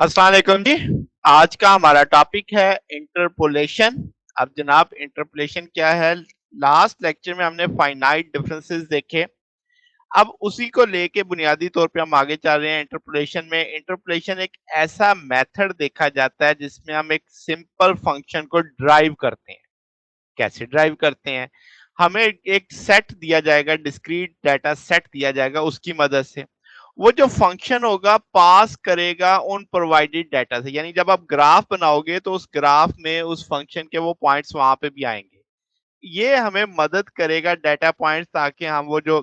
अस्सलाम वालेकुम जी। आज का हमारा टॉपिक है इंटरपोलेशन। अब जनाब इंटरपोलेशन क्या है? लास्ट लेक्चर में हमने फाइनाइट डिफरेंसेस देखे। अब उसी को लेके बुनियादी तौर पे हम आगे चल रहे हैं इंटरपोलेशन में। इंटरपोलेशन एक ऐसा मेथड देखा जाता है जिसमें हम एक सिंपल फंक्शन को ड्राइव करते हैं। कैसे ड्राइव करते हैं? हमें एक सेट दिया जाएगा, डिस्क्रीट डाटा सेट दिया जाएगा, उसकी मदद से वो जो फंक्शन होगा पास करेगा उन प्रोवाइडेड डाटा से। यानी जब आप ग्राफ बनाओगे तो उस ग्राफ में उस फंक्शन के वो पॉइंट्स वहां पे भी आएंगे। ये हमें मदद करेगा डाटा पॉइंट्स, ताकि हम वो जो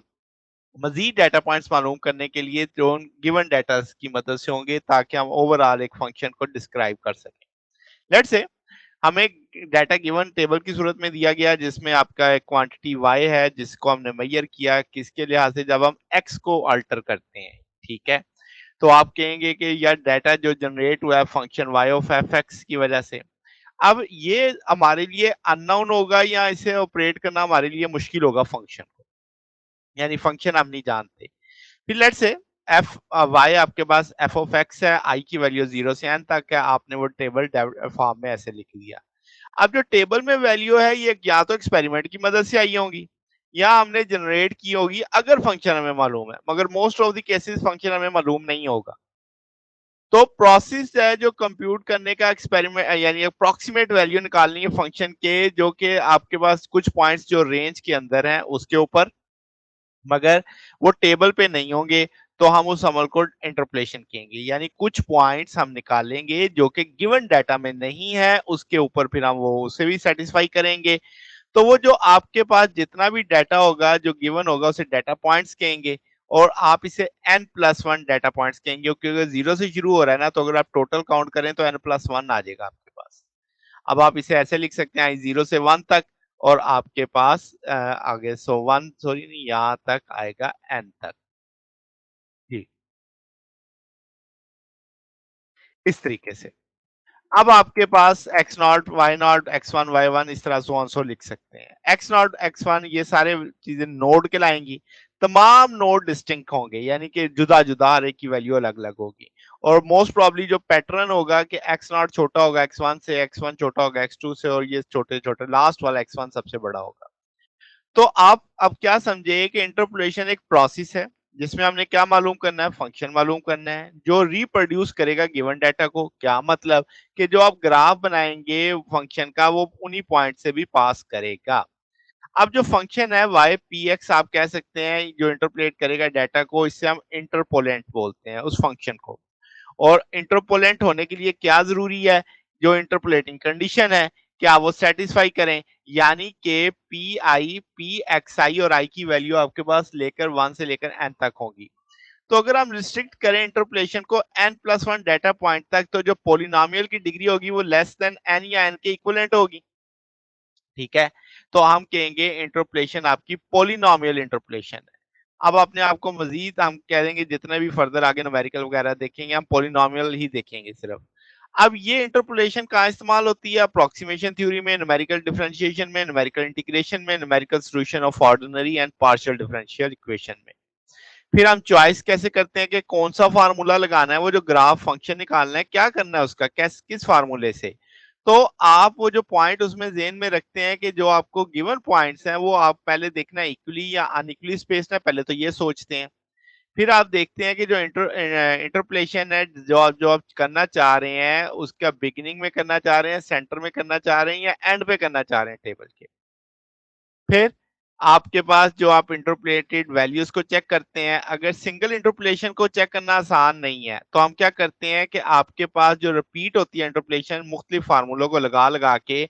मजीद डाटा पॉइंट्स मालूम करने के लिए जो गिवन डाटा की मदद से होंगे, ताकि हम ओवरऑल एक फंक्शन को डिस्क्राइब कर सकें। लेट्स से हमें डाटा गिवन टेबल की सूरत में दिया गया जिसमें आपका एक क्वांटिटी y है जिसको हमने मेजर किया किसके लिहाज से, जब हम x को अल्टर करते हैं। ठीक है, तो आप कहेंगे कि यार डाटा जो जनरेट हुआ है function y of F x की वजह से। अब ये हमारे लिए अननोन होगा या इसे ऑपरेट करना हमारे लिए मुश्किल होगा फंक्शन को, यानी फंक्शन हम नहीं जानते। फिर लेट से एफ वाई आपके पास एफ ऑफ एक्स है, आई की वैल्यू 0 से n तक है, आपने वो टेबल फॉर्म में ऐसे लिख दिया। अब जो टेबल में वैल्यू है ये या तो एक्सपेरिमेंट की मदद से आई होंगी या हमने जनरेट की होगी अगर फंक्शन हमें मालूम है, मगर most of the cases function हमें मालूम नहीं होगा। तो प्रोसेस है जो कंप्यूट करने का एक्सपेरिमेंट, यानी अप्रोक्सीमेट वैल्यू निकालनी है फंक्शन के, जो कि आपके पास कुछ पॉइंट्स जो रेंज के अंदर हैं उसके ऊपर, मगर वो टेबल पे नहीं होंगे। तो हम उस अमल को इंटरपोलेशन कहेंगे, यानी कुछ पॉइंट्स हम निकालेंगे जो कि गिवन डाटा में नहीं है, उसके ऊपर फिर हम वो उसे भी सेटिस्फाई करेंगे। तो वो जो आपके पास जितना भी डाटा होगा जो गिवन होगा उसे डाटा पॉइंट्स कहेंगे, और आप इसे n+1 डाटा पॉइंट्स कहेंगे, क्योंकि जीरो से शुरू हो रहा है ना, तो अगर आप टोटल काउंट करें तो n+1 आ जाएगा आपके पास। अब आप इसे ऐसे लिख सकते हैं 0 से 1 तक, और आपके पास आगे सो 1 सॉरी नहीं, यहाँ तक आएगा n तक। जी, इस तरीके से अब आपके पास x naught y naught x one y one इस तरह सो ऑन सो लिख सकते हैं। एक्स नॉट एक्स वन ये सारे चीजें नोड के लाएंगी, तमाम नोड डिस्टिंक्ट होंगे, यानी कि जुदा जुदा हर एक की वैल्यू अलग अलग होगी। और मोस्ट प्रॉब्ली जो पैटर्न होगा कि एक्स नॉट छोटा होगा एक्स वन से, एक्स वन छोटा होगा एक्स टू से, और ये छोटे छोटे लास्ट वाला एक्स वन सबसे बड़ा होगा। तो आप अब क्या समझे कि इंटरपोलेशन एक प्रोसेस है जिसमें हमने क्या मालूम करना है, फंक्शन मालूम करना है जो रिप्रोड्यूस करेगा गिवन डाटा को। क्या मतलब कि जो आप ग्राफ बनाएंगे फंक्शन का वो उन्हीं पॉइंट से भी पास करेगा। अब जो फंक्शन है वाई पी एक्स आप कह सकते हैं जो इंटरपोलेट करेगा डाटा को, इससे हम इंटरपोलेंट बोलते हैं उस फंक्शन को। और इंटरपोलेंट होने के लिए क्या जरूरी है? जो इंटरपोलेटिंग कंडीशन है क्या वो सेटिस्फाई करें, यानी कि पी आई पी एक्स आई और आई की वैल्यू आपके पास लेकर 1 से लेकर n तक होगी। तो अगर हम रिस्ट्रिक्ट करें इंटरपोलेशन को n+1 डाटा पॉइंट तक, तो जो पोलिनोमियल की डिग्री होगी वो लेस देन n या n के इक्विवेलेंट होगी। ठीक है, तो हम कहेंगे इंटरपोलेशन आपकी पोलिनोमियल इंटरपोलेशन है। अब अपने आप को मजीद हम कह देंगे, जितने भी फर्दर आगे न्यूमेरिकल वगैरह देखेंगे हम पोलिनोमियल ही देखेंगे सिर्फ। अब ये इंटरपोलेशन कहाँ इस्तेमाल होती है? अप्रोक्सीमेशन थ्योरी में, न्यूमेरिकल डिफरेंशिएशन में, न्यूमेरिकल इंटीग्रेशन में, numerical solution of ordinary and partial differential equation में। फिर हम चॉइस कैसे करते हैं कि कौन सा फार्मूला लगाना है, वो जो ग्राफ फंक्शन निकालना है क्या करना है उसका, किस फार्मूले से। तो आप वो जो पॉइंट उसमें जेन में रखते हैं कि जो आपको गिवन पॉइंट्स हैं वो आप पहले देखना इक्वली या अनइक्वली स्पेस है, पहले तो ये सोचते हैं। फिर आप देखते हैं कि जो इंटरपोलेशन है जो आप करना चाह रहे हैं उसका बिगिनिंग में करना चाह रहे हैं, सेंटर में करना चाह रहे हैं, या एंड पे करना चाह रहे हैं टेबल के। फिर आपके पास जो आप इंटरपोलेटेड वैल्यूज को चेक करते हैं, अगर सिंगल इंटरपोलेशन को चेक करना आसान नहीं है तो हम क्या करते हैं कि आपके पास जो रिपीट होती है इंटरपोलेशन मुख्तलिफ फार्मूलों को लगा लगा के,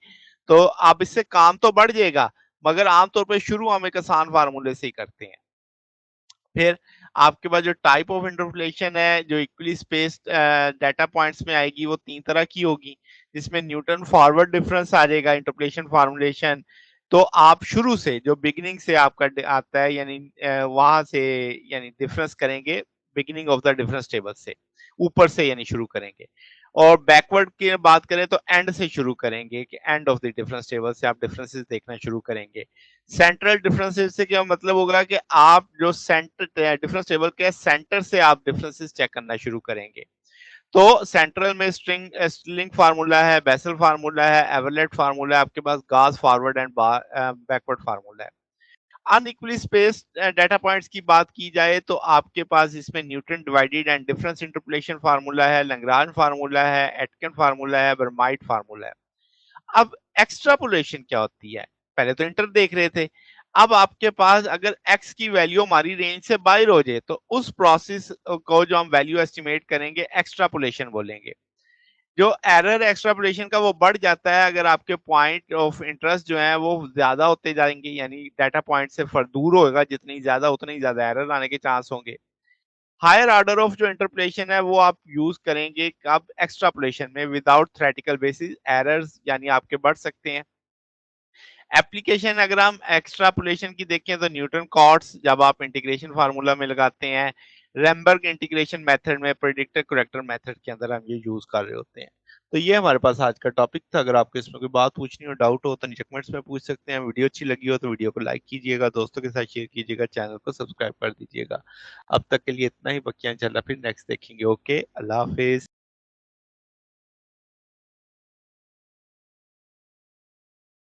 तो आप इससे काम तो बढ़ जाएगा, मगर आमतौर पर शुरू हम एक आसान फार्मूले से ही करते हैं। फिर आपके पास जो टाइप ऑफ इंटरपोलेशन है जो इक्वली स्पेस्ड डाटा पॉइंट्स में आएगी वो 3 तरह की होगी, जिसमें न्यूटन फॉरवर्ड डिफरेंस आ जाएगा इंटरपोलेशन फॉर्मुलेशन। तो आप शुरू से जो बिगिनिंग से आपका आता है, यानी वहां से यानी डिफरेंस करेंगे beginning of the difference table से, ऊपर से यानी शुरू करेंगे। और बैकवर्ड की बात करें तो एंड से शुरू करेंगे कि end of the difference table से आप डिफरेंसेस देखना शुरू करेंगे। सेंट्रल डिफरेंसेस से क्या मतलब होगा कि आप जो सेंटर डिफरेंस टेबल के सेंटर से आप डिफरेंसेस चेक करना शुरू करेंगे। तो सेंट्रल में स्टिलिंग फार्मूला है, बेसल फार्मूला है, एवरलेट फार्मूला है, आपके पास गास फॉरवर्ड एंड बैकवर्ड फार्मूला है। अनइक्वली स्पेस्ड डाटा पॉइंट्स की बात की जाए तो आपके पास इसमें Newton divided and difference interpolation formula है, लैग्रांज फार्मूला है, एटकिन फार्मूला है, बर्माइट फार्मूला है। अब एक्स्ट्रापोलेशन क्या होती है? पहले तो इंटर देख रहे थे। अब आपके पास अगर एक्स की वैल्यू हमारी रेंज से बाहर हो जाए तो उस प्रोसेस को जो हम वैल्यू एस्टिमेट करेंगे एक्स्ट्रापोलेशन बोलेंगे। जो एरर एक्स्ट्रापोलेशन का वो बढ़ जाता है अगर आपके पॉइंट ऑफ इंटरेस्ट जो है वो ज्यादा होते जाएंगे, यानी डाटा पॉइंट से दूर होगा जितनी ज्यादा उतने ही ज्यादा एरर आने के चांस होंगे। हायर ऑर्डर ऑफ जो इंटरपोलेशन है वो आप यूज करेंगे कब? एक्स्ट्रापोलेशन में। विदाउट थ्योरेटिकल बेसिस एरर्स यानी आपके बढ़ सकते हैं। एप्लीकेशन अगर हम एक्स्ट्रापोलेशन की देखें तो न्यूटन कॉट्स जब आप इंटीग्रेशन फार्मूला में लगाते हैं, रेमबर्ग इंटीग्रेशन मेथड में, प्रेडिक्टर करेक्टर मेथड के अंदर हम ये यूज कर रहे होते हैं। तो ये हमारे पास आज का टॉपिक था। अगर आपको इसमें कोई बात पूछनी हो, डाउट हो तो नीचे कमेंट्स में पूछ सकते हैं। वीडियो अच्छी लगी हो तो वीडियो को लाइक कीजिएगा, दोस्तों के साथ शेयर कीजिएगा, चैनल को सब्सक्राइब कर दीजिएगा। अब तक के लिए इतना ही, बाकी इंशाल्लाह फिर नेक्स्ट देखेंगे। ओके, अल्लाह हाफिज।